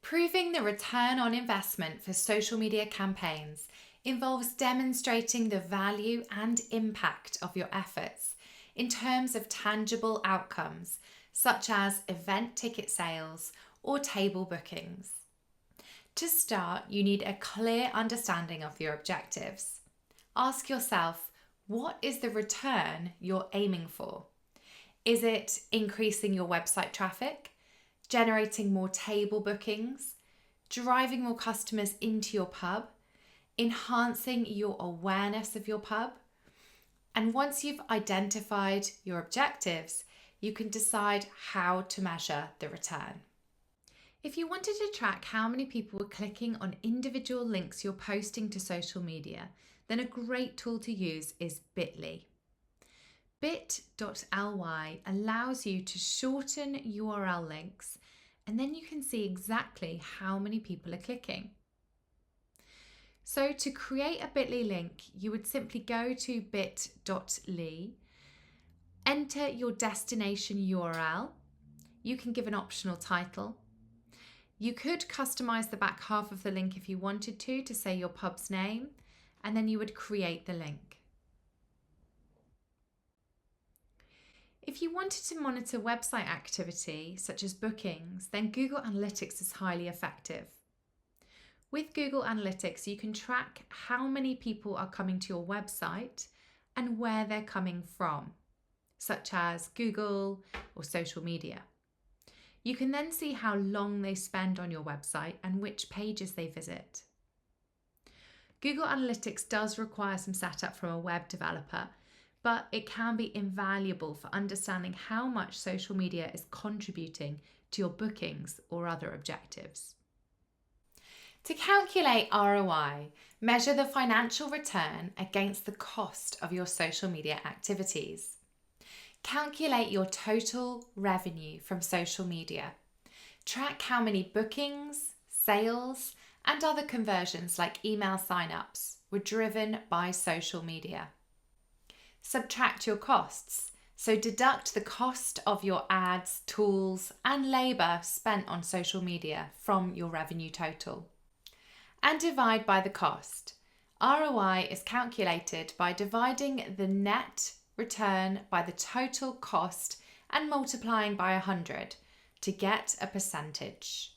Proving the return on investment for social media campaigns involves demonstrating the value and impact of your efforts in terms of tangible outcomes, such as event ticket sales or table bookings. To start, you need a clear understanding of your objectives. Ask yourself, what is the return you're aiming for? Is it increasing your website traffic, generating more table bookings, driving more customers into your pub, enhancing your awareness of your pub? And once you've identified your objectives, you can decide how to measure the return. If you wanted to track how many people were clicking on individual links you're posting to social media, then a great tool to use is Bitly. Bit.ly allows you to shorten URL links, and then you can see exactly how many people are clicking. So to create a Bitly link, you would simply go to bit.ly, enter your destination URL. You can give an optional title. You could customize the back half of the link if you wanted to say your pub's name, and then you would create the link. If you wanted to monitor website activity, such as bookings, then Google Analytics is highly effective. With Google Analytics, you can track how many people are coming to your website and where they're coming from, such as Google or social media. You can then see how long they spend on your website and which pages they visit. Google Analytics does require some setup from a web developer, but it can be invaluable for understanding how much social media is contributing to your bookings or other objectives. To calculate ROI, measure the financial return against the cost of your social media activities. Calculate your total revenue from social media. Track how many bookings, sales, and other conversions like email sign-ups were driven by social media. Subtract your costs, so deduct the cost of your ads, tools, and labour spent on social media from your revenue total. And divide by the cost. ROI is calculated by dividing the net return by the total cost and multiplying by 100 to get a percentage.